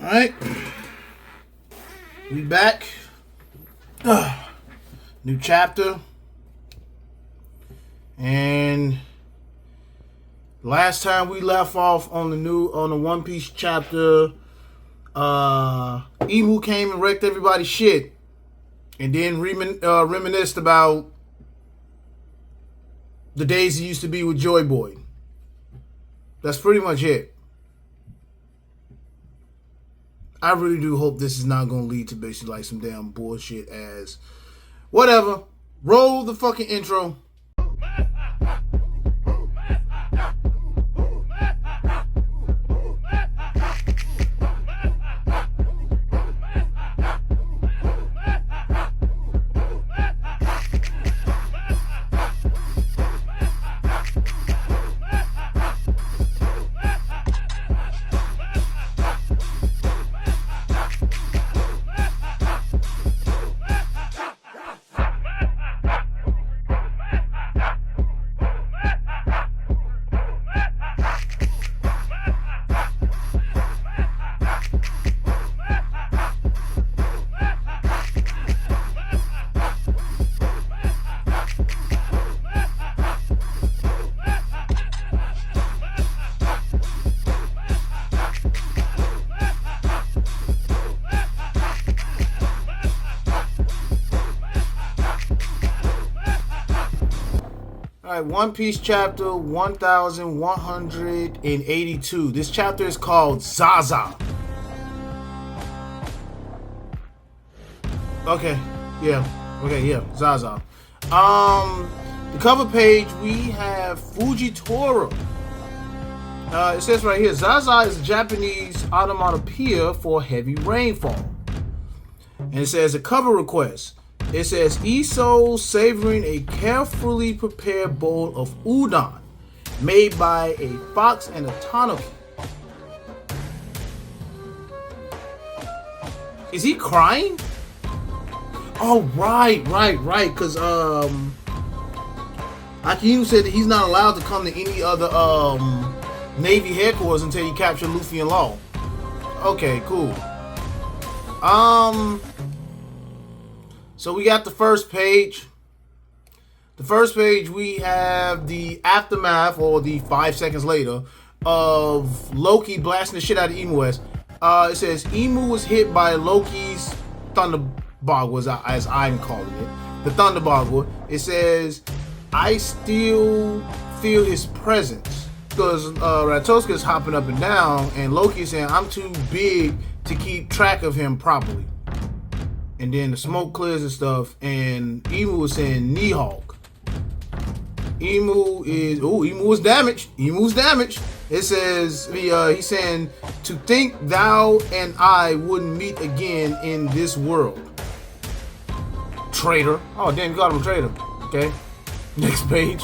Alright. We back. New chapter. And last time we left off on the One Piece chapter, Emu came and wrecked everybody's shit. And then reminisced about the days he used to be with Joy Boy. That's pretty much it. I really do hope this is not going to lead to basically like some damn bullshit as whatever. Roll the fucking intro. Alright, One Piece chapter 1182. This chapter is called Zaza. Okay, yeah, Zaza. The cover page, we have Fujitora. It says right here, Zaza is a Japanese onomatopoeia for heavy rainfall. And it says a cover request. It says, Iso savoring a carefully prepared bowl of udon made by a fox and a tanuki. Is he crying? Oh, right. Because, Akiyu said that he's not allowed to come to any other, Navy headquarters until he captured Luffy and Law. Okay, cool. So we got the first page. The first page, we have the aftermath, or the 5 seconds later, of Loki blasting the shit out of Emu. It says, Emu was hit by Loki's Thunderboggle, as I'm calling it. The Thunderboggle. It says, I still feel his presence. Because Ratosuka's hopping up and down, and Loki's saying, I'm too big to keep track of him properly. And then the smoke clears and stuff, and Emu is saying Nihawk. Emu is damaged. Emu's damaged. It says, he's saying, to think thou and I wouldn't meet again in this world. Traitor. Oh, damn, you got him a traitor. Okay. Next page.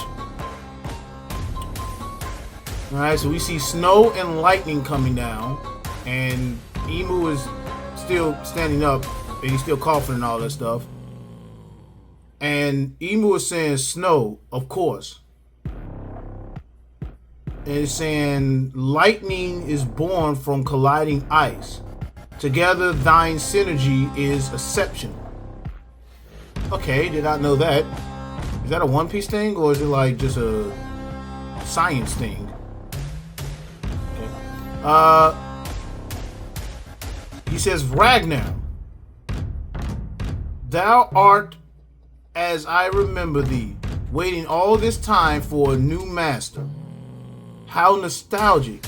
Alright, so we see snow and lightning coming down, and Emu is still standing up. And he's still coughing and all that stuff. And Emu is saying snow, of course. And it's saying lightning is born from colliding ice. Together thine synergy is exceptional. Okay, did not know that. Is that a One Piece thing, or is it like just a science thing? Okay. He says Ragnar. Thou art as I remember thee, waiting all this time for a new master. How nostalgic.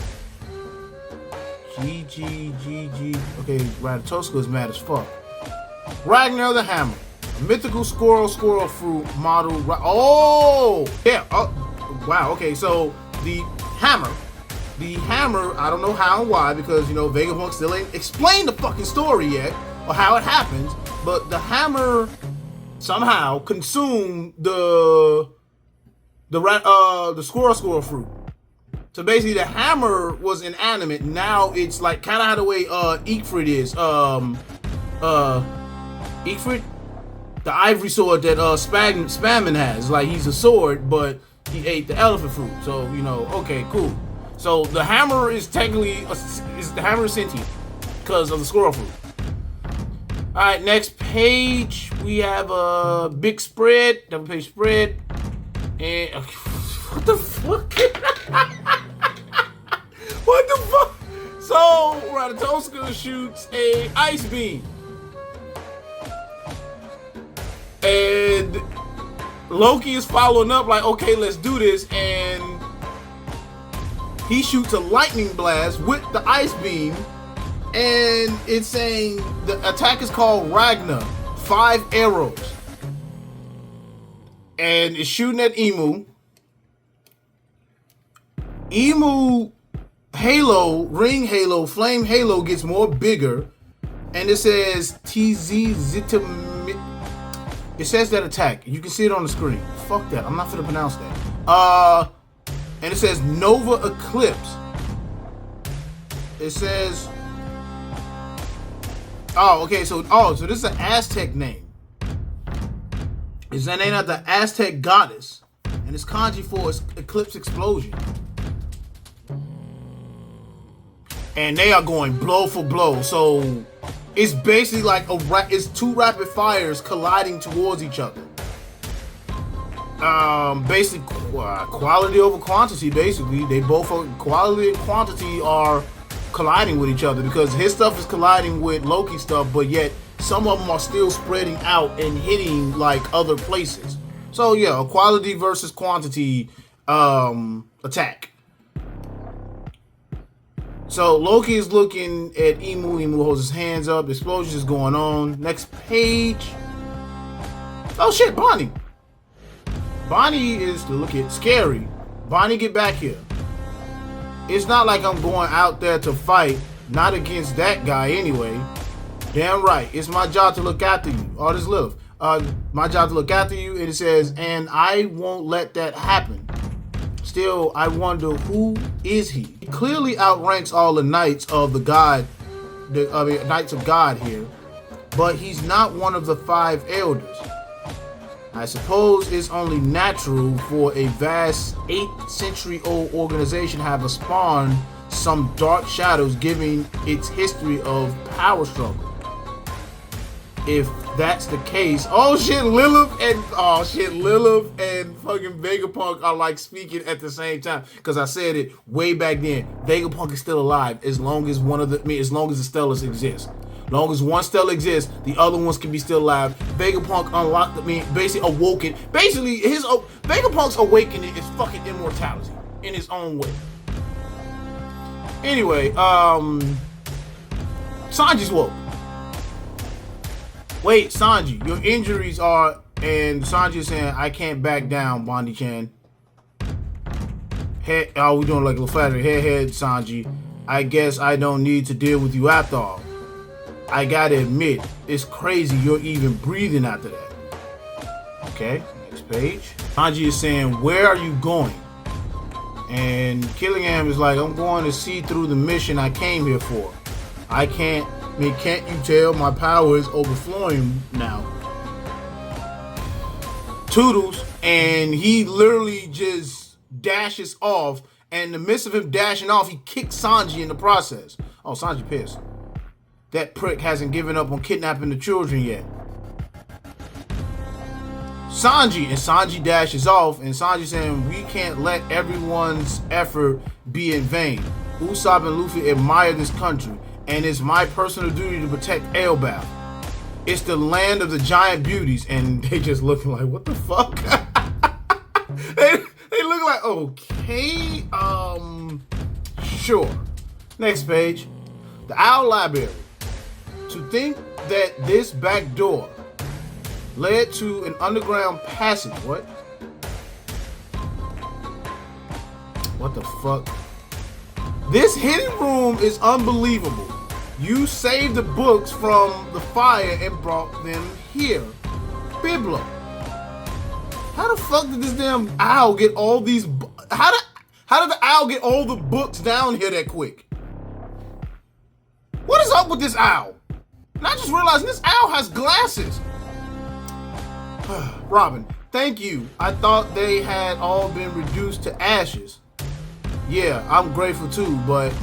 GG. Okay, Ratatosuka is mad as fuck. Ragnar the Hammer. A mythical squirrel fruit model. Oh! Yeah. Oh, wow. Okay, so the hammer. I don't know how and why, because, Vegapunk still ain't explained the fucking story yet, or how it happens. But the hammer somehow consumed the squirrel fruit. So basically, the hammer was inanimate. Now it's like kind of how the way Siegfried is. Siegfried, the ivory sword that Spamman has. Like, he's a sword, but he ate the elephant fruit. So, okay, cool. So the hammer is technically the hammer is sentient. because of the squirrel fruit. All right, next page we have a big spread, double page spread, and what the fuck? What the fuck? So Ratatoska shoots a ice beam, and Loki is following up like, okay, let's do this, and he shoots a lightning blast with the ice beam, and it's saying the attack is called Ragnar, 5 arrows, and it's shooting at Emu. Emu Halo, Ring Halo, Flame Halo gets more bigger, and it says TZ Zitam. It says that attack. You can see it on the screen. Fuck that. I'm not gonna pronounce that. And it says Nova Eclipse. It says. Oh, okay. So this is an Aztec name. It's the name of the Aztec goddess, and it's kanji for Eclipse Explosion. And they are going blow for blow. So it's basically like it's 2 rapid fires colliding towards each other. Basic quality over quantity. Basically, they both are, quality and quantity are colliding with each other because his stuff is colliding with Loki's stuff, but yet some of them are still spreading out and hitting like other places. So yeah, a quality versus quantity attack. So Loki is looking at Emu. Emu holds his hands up. Explosion is going on. Next page. Oh shit, Bonnie. Bonnie is, look at, scary. Bonnie, get back here. It's not like I'm going out there to fight. Not against that guy anyway. Damn right. It's my job to look after you. All this little. My job to look after you. And it says, and I won't let that happen. Still, I wonder, who is he? He clearly outranks all the knights of the god, knights of God here, but he's not one of the 5 elders. I suppose it's only natural for a vast 8th century old organization to have spawned some dark shadows, giving its history of power struggle. If that's the case, Lilith and fucking Vegapunk are like speaking at the same time. Because I said it way back then. Vegapunk is still alive as long as as long as the Stellas exist. As long as one Stella exists, the other ones can be still alive. Vegapunk unlocked, basically awoken. Basically, Vegapunk's awakening is fucking immortality in his own way. Anyway, Sanji's woke. Wait, Sanji, your injuries are... And Sanji is saying, I can't back down, Bonnie-chan. We're doing like a little flatter. Head, Sanji. I guess I don't need to deal with you after all. I gotta admit, it's crazy you're even breathing after that. Okay, next page. Sanji is saying, where are you going? And Killingham is like, I'm going to see through the mission I came here for. Can't you tell my power is overflowing now? Toodles, and he literally just dashes off, and in the midst of him dashing off, he kicks Sanji in the process. Oh, Sanji pissed. That prick hasn't given up on kidnapping the children yet. Sanji dashes off, and Sanji saying, we can't let everyone's effort be in vain. Usopp and Luffy admire this country, and it's my personal duty to protect Elbaf. It's the land of the giant beauties, and they just looking like, what the fuck? they look like, okay, sure. Next page. The Owl Library. To think that this back door led to an underground passage. What? What the fuck? This hidden room is unbelievable. You saved the books from the fire and brought them here. Biblo. How the fuck did this damn owl get all these... How did the owl get all the books down here that quick? What is up with this owl? And I just realized this owl has glasses. Robin, thank you. I thought they had all been reduced to ashes. Yeah, I'm grateful too, but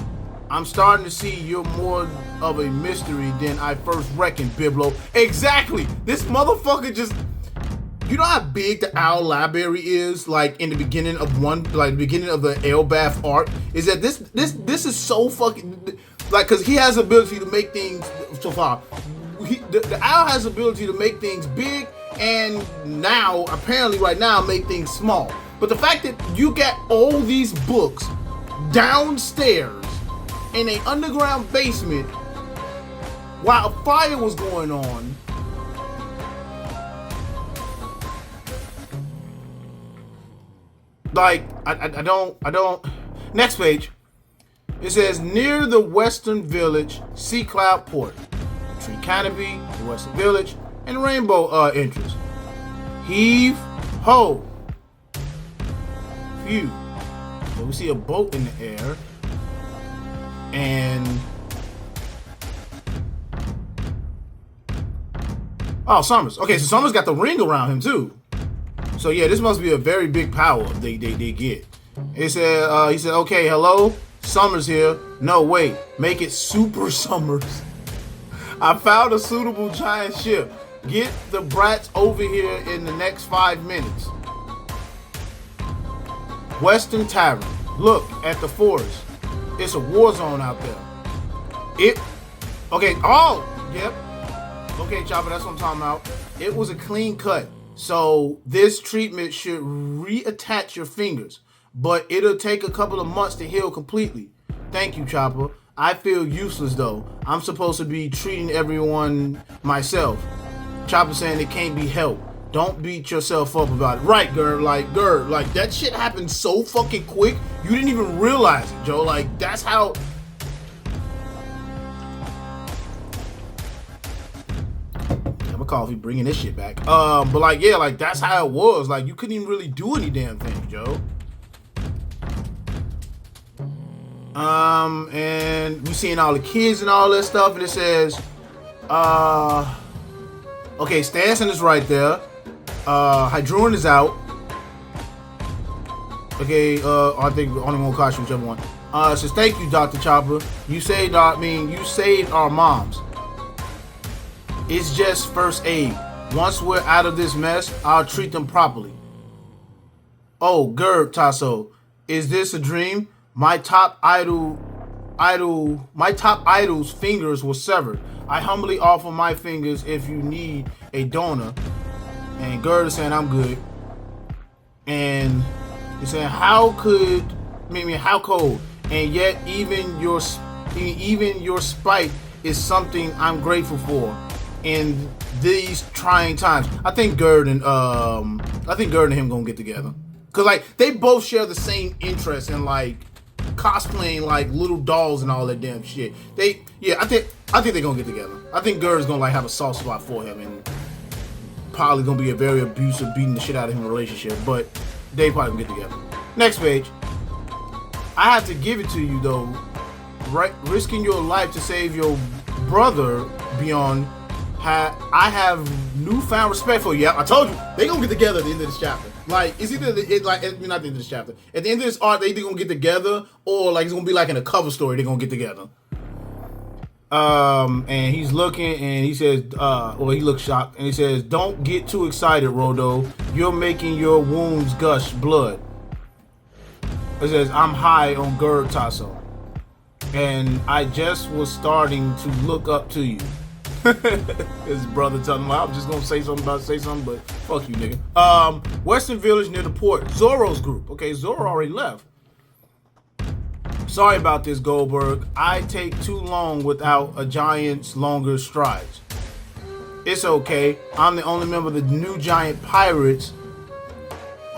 I'm starting to see you're more of a mystery than I first reckoned, Biblo. Exactly. This motherfucker just. You know how big the Owl Library is, like in the beginning of the beginning of the Elbaf arc? Is that this is so fucking, like, cause he has the ability to make things so far. The Owl has the ability to make things big, and now, apparently right now, make things small. But the fact that you get all these books downstairs in an underground basement while a fire was going on. Like, I don't. Next page. It says, near the Western Village, Sea Cloud Port, Tree Canopy, the Western Village, and Rainbow entrance. Heave ho. Phew. So we see a boat in the air. And oh, Summers. Okay, so Summers got the ring around him too. So yeah, this must be a very big power they get. He said, okay, hello, Summers here. No, wait, make it Super Summers. I found a suitable giant ship. Get the brats over here in the next 5 minutes. Western Tavern. Look at the forest. It's a war zone out there. Okay, oh, yep. Okay, Chopper, that's what I'm talking about. It was a clean cut. So this treatment should reattach your fingers, but it'll take a couple of months to heal completely. Thank you, Chopper. I feel useless though. I'm supposed to be treating everyone myself. Chopper saying it can't be helped. Don't beat yourself up about it. Right, Gerd, like that shit happened so fucking quick, you didn't even realize it, Joe. Like, that's how. Coffee bringing this shit back. But like, yeah, like that's how it was. Like, you couldn't even really do any damn thing, Joe. And we seeing all the kids and all that stuff, and it says, okay, Stanson is right there. Hydruin is out. Okay, I think only one costume, whichever one. It says, thank you, Dr. Chopper. You saved our moms. It's just first aid. Once we're out of this mess, I'll treat them properly. Oh, Gerd, Tasso, is this a dream? My top idol's fingers were severed. I humbly offer my fingers if you need a donor. And Gerd is saying I'm good. And he's saying how cold? And yet even your spite is something I'm grateful for in these trying times. I think Gerd and him gonna get together, cause like they both share the same interest in like cosplaying like little dolls and all that damn shit. I think they're gonna get together. I think Gerd's gonna like have a soft spot for him and probably gonna be a very abusive, beating the shit out of him relationship. But they probably gonna get together. Next page. I have to give it to you though. Right, risking your life to save your brother, Beyond. I have newfound respect for you. Yeah, I told you they gonna get together at the end of this chapter. Like, it's either not the end of this chapter. At the end of this arc, they either gonna get together or like it's gonna be like in a cover story. They're gonna get together. And he's looking and he says, he looks shocked and he says, "Don't get too excited, Rodo. You're making your wounds gush blood." It says, "I'm high on Gerd Tasso, and I just was starting to look up to you." His brother telling him, "I'm just gonna say something, but fuck you, nigga." Western Village near the port. Zoro's group. Okay, Zoro already left. Sorry about this, Goldberg. I take too long without a giant's longer strides. It's okay. I'm the only member of the new giant pirates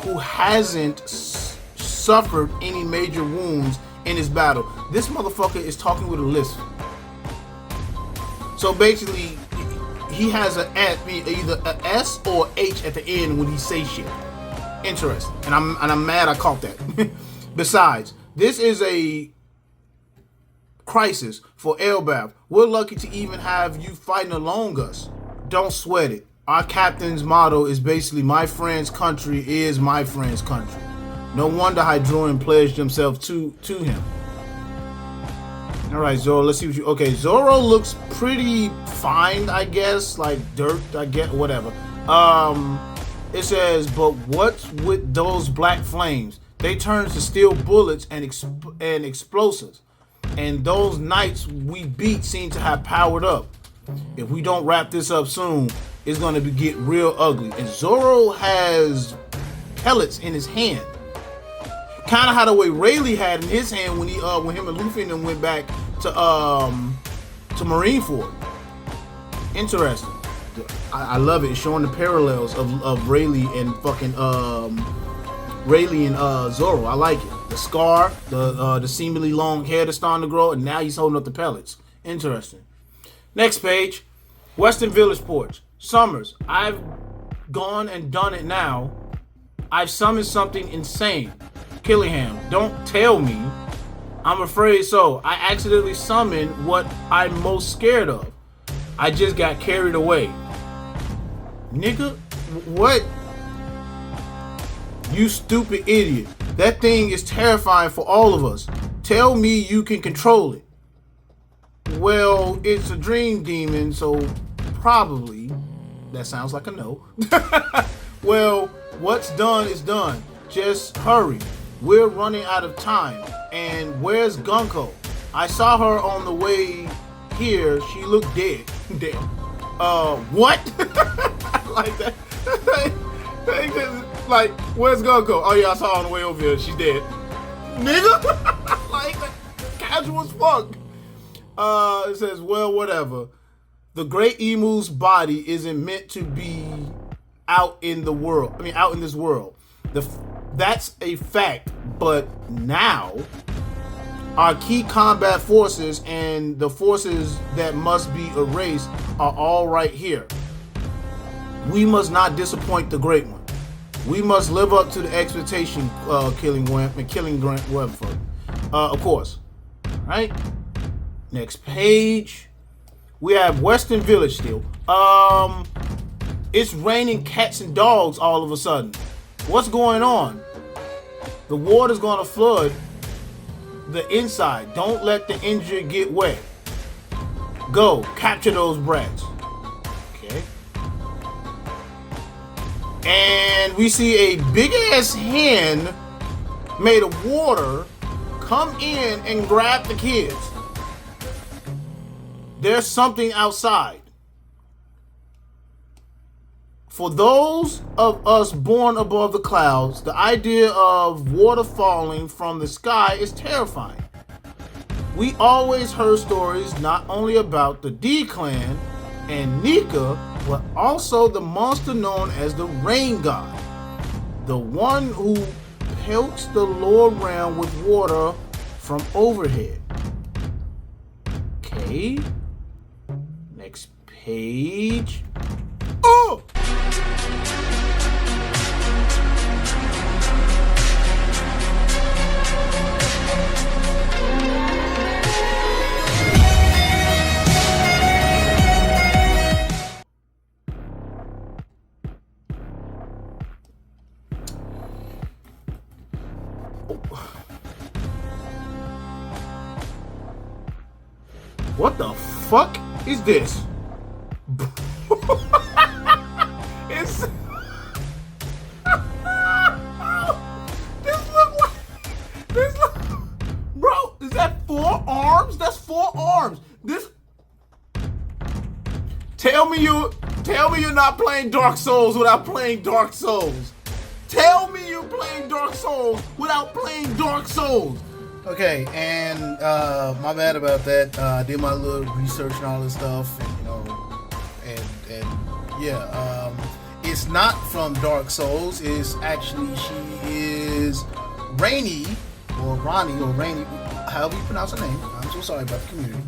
who hasn't suffered any major wounds in this battle. This motherfucker is talking with a lisp. So basically, he has either a S or H at the end when he says shit. Interesting, and I'm mad I caught that. Besides, this is a crisis for Elbaf. We're lucky to even have you fighting along us. Don't sweat it. Our captain's motto is basically, "My friend's country is my friend's country." No wonder Hydroin pledged himself to him. All right, Zoro. Let's see what you. Okay, Zoro looks pretty fine, I guess. Like dirt, I get whatever. It says, but what's with those black flames? They turn to steel bullets and explosives. And those knights we beat seem to have powered up. If we don't wrap this up soon, it's gonna get real ugly. And Zoro has pellets in his hand. Kind of how the way Rayleigh had in his hand when him and Luffy and them went back to Marineford. Interesting. I love it. It's showing the parallels of Rayleigh and fucking Rayleigh and Zoro. I like it. The scar, the seemingly long hair that's starting to grow, and now he's holding up the pellets. Interesting. Next page. Western Village Porch. Summers. I've gone and done it now. I've summoned something insane. Killingham, don't tell me. I'm afraid so. I accidentally summoned what I'm most scared of. I just got carried away. Nigga, what? You stupid idiot. That thing is terrifying for all of us. Tell me you can control it. Well, it's a dream demon, so probably. That sounds like a no. Well, what's done is done. Just hurry. We're running out of time. And where's Gunko? I saw her on the way here. She looked dead. Damn. What? Like that. Like, where's Gunko? Oh yeah, I saw her on the way over here. She's dead. Nigga? Like, casual as fuck. It says, well, whatever. The Great Emu's body isn't meant to be out in the world. I mean, out in this world. That's a fact. But now, our key combat forces and the forces that must be erased are all right here. We must not disappoint the Great One. We must live up to the expectation, killing Grant Webfoot. Of course. Right? Next page. We have Western Village still. It's raining cats and dogs all of a sudden. What's going on? The water's gonna flood the inside. Don't let the injured get wet. Go, capture those brats. Okay. And we see a big ass hand made of water come in and grab the kids. There's something outside. For those of us born above the clouds, the idea of water falling from the sky is terrifying. We always heard stories not only about the D-Clan and Nika, but also the monster known as the Rain God. The one who pelts the lower realm with water from overhead. Okay. Next page. Oh! What the fuck is this? It's this look, bro. Is that 4 arms? That's 4 arms. This. Tell me you're not playing Dark Souls without playing Dark Souls. Tell me you're playing Dark Souls without playing Dark Souls. Okay, and my bad about that. I did my little research and all this stuff, and yeah, it's not from Dark Souls. It's actually, she is Rainy, or Ronnie, or Rainy, however you pronounce her name. I'm so sorry about the community.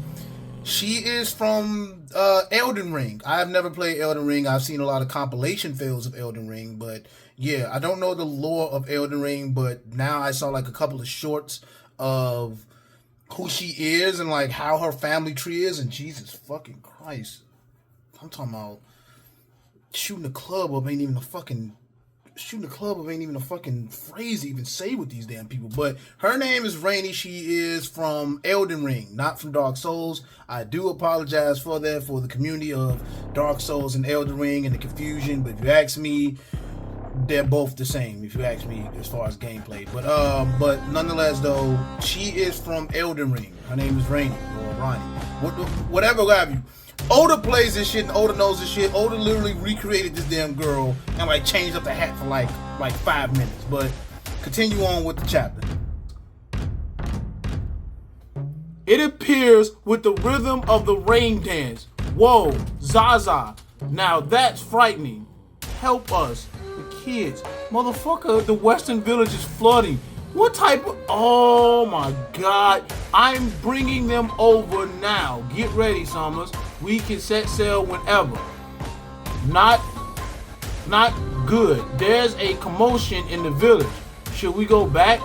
She is from Elden Ring. I have never played Elden Ring. I've seen a lot of compilation fails of Elden Ring, but yeah, I don't know the lore of Elden Ring, but now I saw like a couple of shorts of who she is and like how her family tree is, and Jesus fucking Christ, I'm talking about shooting the club up ain't even a fucking shooting the club up ain't even a fucking phrase to even say with these damn people. But her name is Rainy. She is from Elden Ring, not from Dark Souls. I do apologize for that, for the community of Dark Souls and Elden Ring and the confusion. But if you ask me, they're both the same, if you ask me, as far as gameplay. But nonetheless, though, she is from Elden Ring. Her name is Rainy, or Ronnie. Whatever have you. Oda plays this shit and Oda knows this shit. Oda literally recreated this damn girl and like changed up the hat for like 5 minutes. But continue on with the chapter. It appears with the rhythm of the rain dance. Whoa, Zaza. Now that's frightening. Help us. The kids. Motherfucker, the Western Village is flooding. What type of... Oh my God. I'm bringing them over now. Get ready, Summers. We can set sail whenever. Not good. There's a commotion in the village. Should we go back?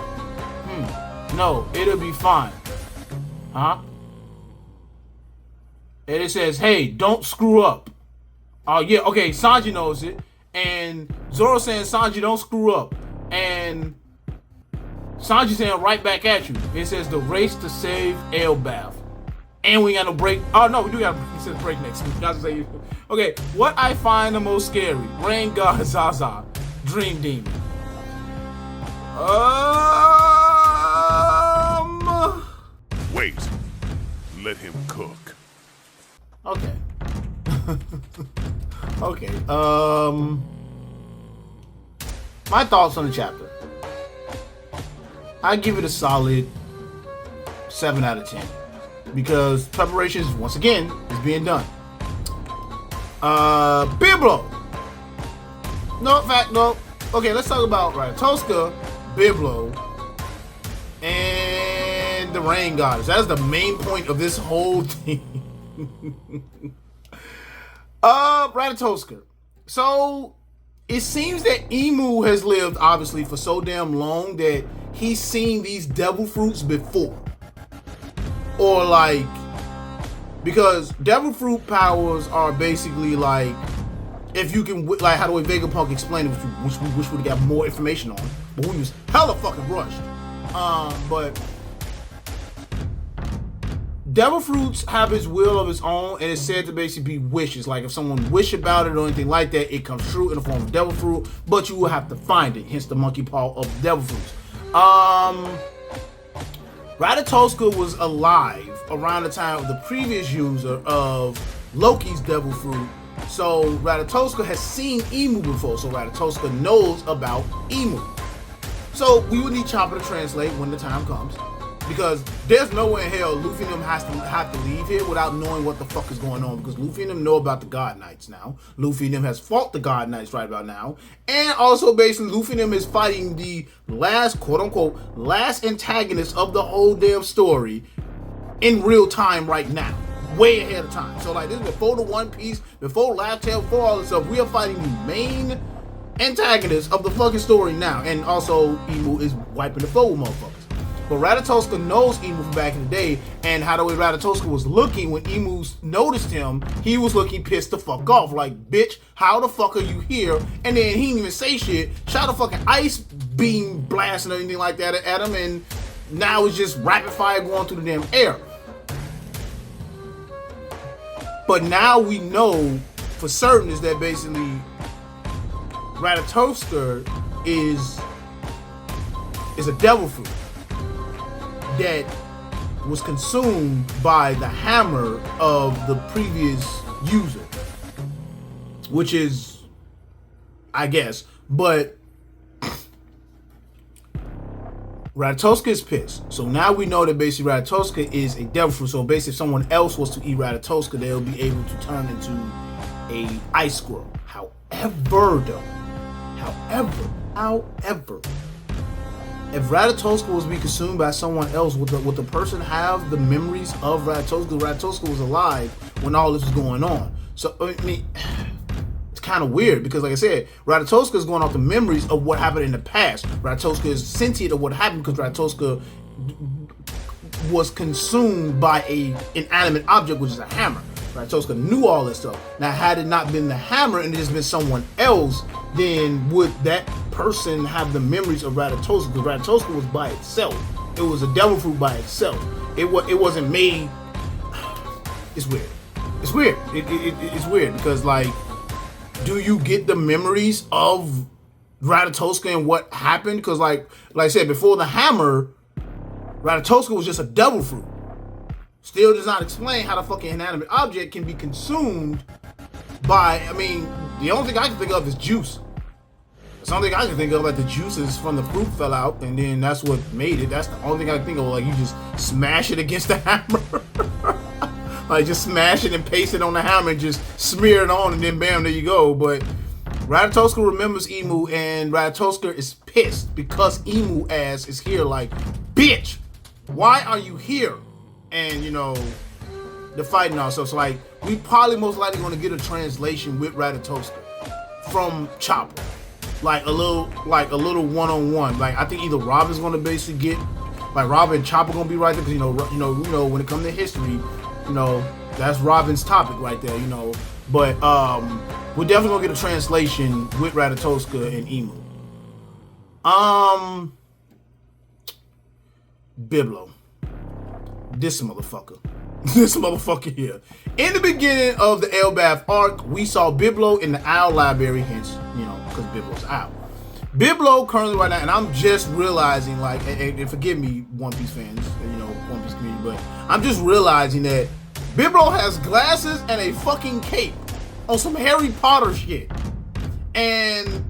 No, it'll be fine. Huh? And it says, hey, don't screw up. Oh, yeah, okay, Sanji knows it. And Zoro saying, Sanji, don't screw up. And Sanji saying right back at you. It says the race to save Elbaf. And we got no break. Oh no, we do got it says break next week. Okay, what I find the most scary. Rain God Zaza. Dream Demon. Wait. Let him cook. Okay. Okay. My thoughts on the chapter. I give it a solid 7 out of 10 because preparations once again is being done. Biblo. No, in fact, no. Okay, let's talk about Tosca, Biblo, and the Rain Goddess. That is the main point of this whole thing. Ratatoska. So it seems that Emu has lived obviously for so damn long that he's seen these devil fruits before. Or like, because devil fruit powers are basically like, if you can, like how the way Vegapunk explained it, which we wish we'd got more information on, but we was hella fucking rushed. But devil fruits have its will of its own, and it's said to basically be wishes. Like if someone wish about it or anything like that, it comes true in the form of devil fruit, but you will have to find it. Hence the monkey paw of devil fruits. Ratatoska was alive around the time of the previous user of Loki's devil fruit. So Ratatoska has seen Emu before, so Ratatoska knows about Emu. So we would need Chopper to translate when the time comes. Because there's no way in hell Luffy and them have to leave here without knowing what the fuck is going on. Because Luffy and them know about the God Knights now. Luffy and them has fought the God Knights right about now. And also basically Luffy and them is fighting the last, quote unquote, last antagonist of the whole damn story in real time right now. Way ahead of time. So like this is before the One Piece, before Laugh Tale, before all this stuff. We are fighting the main antagonist of the fucking story now. And also Emu is wiping the floor with motherfuckers. But Ratatoska knows Emu from back in the day, and how the way Ratatoska was looking when Emu noticed him, he was looking pissed the fuck off. Like, bitch, how the fuck are you here? And then he didn't even say shit, shot a fucking ice beam blast and anything like that at him, and now it's just rapid fire going through the damn air. But now we know for certain is that basically Ratatoska is a devil fruit that was consumed by the hammer of the previous user, which is, I guess, but Ratatoska is pissed. So now we know that basically Ratatoska is a devil fruit. So basically if someone else was to eat Ratatoska, they'll be able to turn into a ice squirrel. However, if Ratatoska was to be consumed by someone else, would the person have the memories of Ratatoska? Ratatoska was alive when all this was going on. So, I mean, it's kind of weird because, like I said, Ratatoska is going off the memories of what happened in the past. Ratatoska is sentient of what happened because Ratatoska was consumed by an inanimate object, which is a hammer. Ratatoska knew all this stuff. Now, had it not been the hammer and it just been someone else, then would that person have the memories of Ratatoska, because Ratatoska was by itself. It was a devil fruit by itself. It wasn't made. It's weird. It's weird. It's weird because, like, do you get the memories of Ratatoska and what happened? Because, like I said, before the hammer, Ratatoska was just a devil fruit. Still does not explain how the fucking inanimate object can be consumed by, I mean, the only thing I can think of is juice. The only thing I can think of, like, the juices from the fruit fell out, and then that's what made it. That's the only thing I can think of, like, you just smash it against the hammer. Like, just smash it and paste it on the hammer and just smear it on, and then bam, there you go. But Ratatoska remembers Emu, and Ratatoska is pissed because Emu ass is here like, bitch, why are you here? And, you know, they're fighting ourselves. So, like, we probably most likely going to get a translation with Ratatoska from Chopper. Like a little one-on-one. Like, I think either Robin's going to basically get, like, Robin and Chopper going to be right there. Because, you know, when it comes to history, you know, that's Robin's topic right there, you know. But we're definitely going to get a translation with Ratatoska and Emu. Biblo. This motherfucker. This motherfucker here. In the beginning of the Elbaf arc, we saw Biblo in the Owl Library, hence, you know, because Biblo's Owl. Biblo currently right now, and I'm just realizing, like, and forgive me, One Piece fans, you know, One Piece community, but I'm just realizing that Biblo has glasses and a fucking cape on some Harry Potter shit. And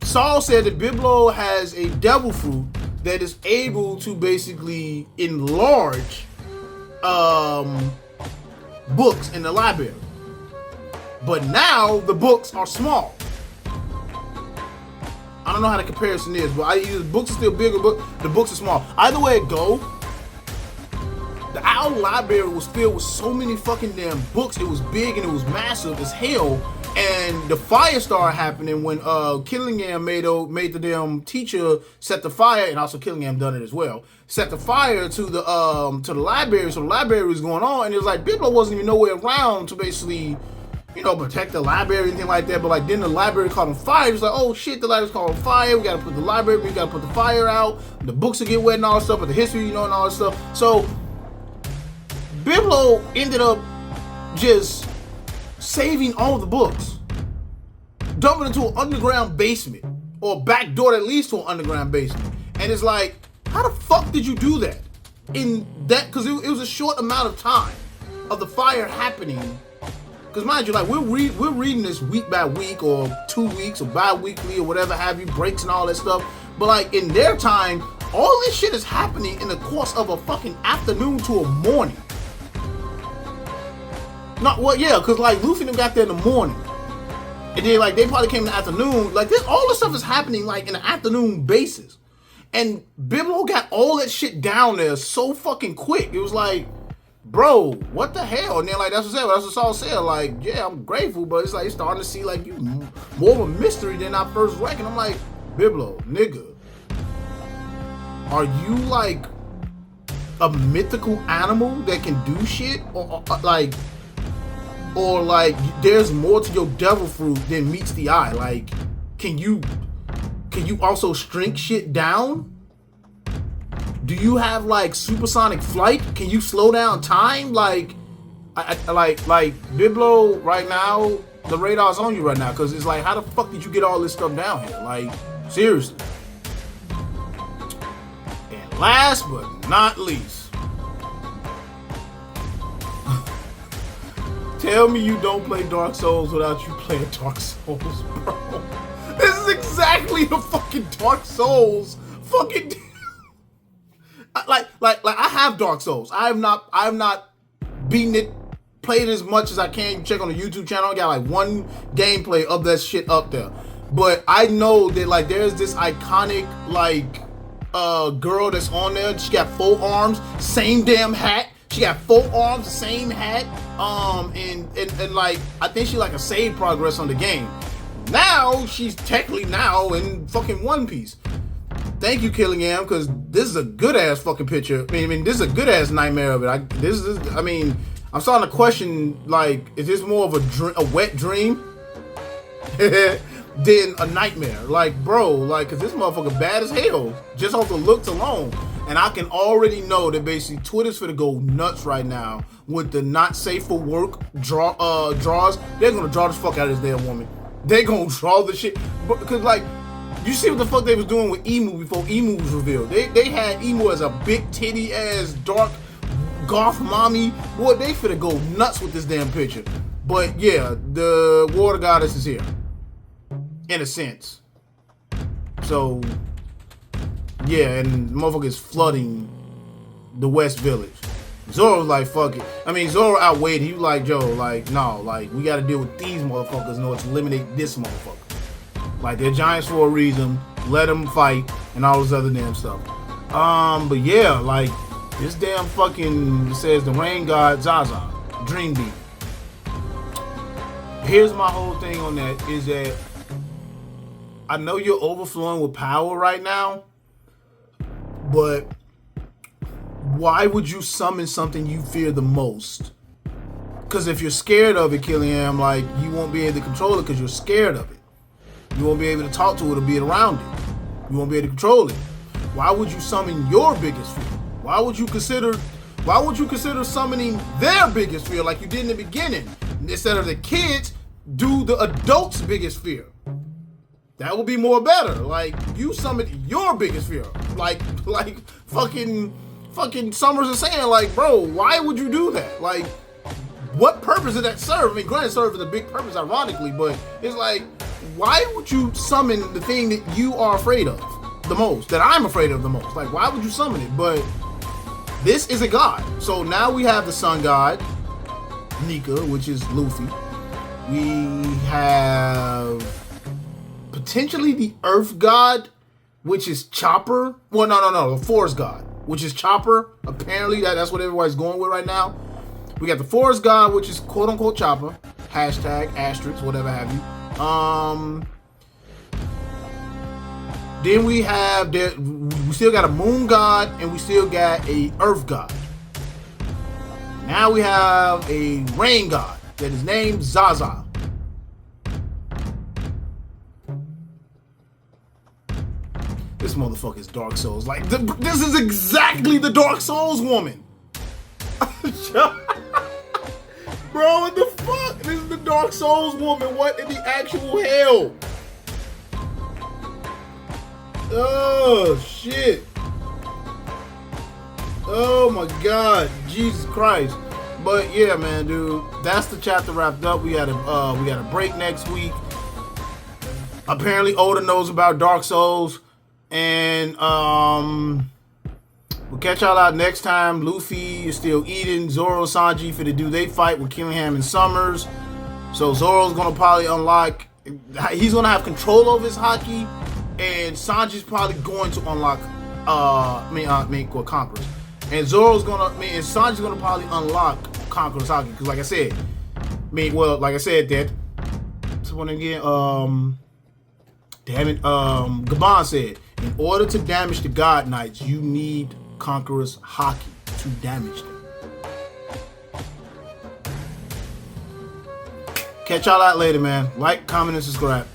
Saul said that Biblo has a devil fruit that is able to basically enlarge books in the library. But now the books are small. I don't know how the comparison is, but the books are still bigger, but the books are small. Either way it go, the Owl Library was filled with so many fucking damn books. It was big and it was massive as hell. And the fire started happening when Killingham made the damn teacher set the fire, and also Killingham done it as well. Set the fire to the library, so the library was going on, and it was like Biblo wasn't even nowhere around to basically, you know, protect the library or anything like that. But like then the library caught on fire. It was like, oh shit, the library's caught on fire. We gotta put the library, we gotta put the fire out. The books will get wet and all that stuff, but the history, you know, and all that stuff. So Biblo ended up just saving all the books, dumping into an underground basement, or a back door that leads to an underground basement. And it's like, how the fuck did you do that? In that, because it was a short amount of time of the fire happening. Because mind you, like we're reading this week by week, or 2 weeks, or bi-weekly, or whatever have you, breaks and all that stuff. But like in their time, all this shit is happening in the course of a fucking afternoon to a morning. Not well, yeah, because like Luffy and them got there in the morning, and then like they probably came in the afternoon. Like this, all this stuff is happening like in an afternoon basis, and Biblo got all that shit down there so fucking quick. It was like, bro, what the hell? And then like that's what Saul said. Like, yeah, I'm grateful, but it's like it's starting to see like you more of a mystery than I first reckoned. I'm like, Biblo, nigga, are you like a mythical animal that can do shit, or there's more to your devil fruit than meets the eye? Like, can you also shrink shit down? Do you have like supersonic flight? Can you slow down time? Like Biblo right now, the radar's on you right now, because it's like, how the fuck did you get all this stuff down here? Like, seriously. And last but not least, tell me you don't play Dark Souls without you playing Dark Souls, bro. This is exactly the fucking Dark Souls fucking. like I have Dark Souls. I have not beaten it, played as much as I can. You check on the YouTube channel, I got like one gameplay of that shit up there. But I know that like there's this iconic like girl that's on there. She got 4 arms, same damn hat. She got 4 arms, the same hat, and like I think she like a save progress on the game. Now she's technically now in fucking One Piece. Thank you, Killingham, because this is a good ass fucking picture. I mean, this is a good ass nightmare of it. I'm starting to question, like, is this more of a wet dream? than a nightmare. Like, bro, like, cause this motherfucker bad as hell just off the looks alone. And I can already know that basically Twitter's finna go nuts right now with the not safe for work draws. They're gonna draw the fuck out of this damn woman. They gonna draw the shit. Because, like, you see what the fuck they was doing with Emu before Emu was revealed. They had Emu as a big titty ass dark goth mommy. Boy, they finna go nuts with this damn picture. But yeah, the water goddess is here. In a sense. So yeah, and motherfucker is flooding the West Village. Zoro's like, fuck it. I mean, Zoro outweighed. He was like, Joe, like, no, like, we gotta deal with these motherfuckers in order to eliminate this motherfucker. Like, they're giants for a reason. Let them fight and all this other damn stuff. But yeah, like, this damn fucking, it says the rain god Zaza, Dream Beat. Here's my whole thing on that is that I know you're overflowing with power right now, but why would you summon something you fear the most? Because if you're scared of it, Killian, like, you won't be able to control it because you're scared of it. You won't be able to talk to it or be around it. You won't be able to control it. Why would you summon your biggest fear? Why would you consider summoning their biggest fear like you did in the beginning? Instead of the kids, do the adults' biggest fear. That would be more better. Like, you summon your biggest fear. Like fucking Summers is saying, like, bro, why would you do that? Like, what purpose did that serve? I mean, granted, it serves a big purpose, ironically, but it's like, why would you summon the thing that you are afraid of the most, that I'm afraid of the most? Like, why would you summon it? But this is a god. So now we have the sun god, Nika, which is Luffy. We have potentially the earth god, which is Chopper. Well, no, the forest god, which is Chopper. Apparently, that's what everybody's going with right now. We got the forest god, which is quote unquote Chopper. Hashtag, asterisk, whatever have you. Then we still got a moon god and we still got a earth god. Now we have a rain god that is named Zaza. This motherfucker is Dark Souls. Like, this is exactly the Dark Souls woman. Bro, what the fuck? This is the Dark Souls woman. What in the actual hell? Oh, shit. Oh, my God. Jesus Christ. But, yeah, man, dude. That's the chapter wrapped up. We got a break next week. Apparently, Oda knows about Dark Souls. And, we'll catch y'all out next time. Luffy is still eating. Zoro, Sanji for to do they fight with Killingham and Summers. So Zoro's gonna probably unlock. He's gonna have control over his haki, and Sanji's probably going to unlock. Conquerors. And Zoro's gonna. And Sanji's gonna probably unlock Conqueror's haki because, like I said, that. Someone again. Damn it. Gaban said, in order to damage the God Knights, you need Conqueror's haki to damage them. Catch y'all out later, man. Like, comment, and subscribe.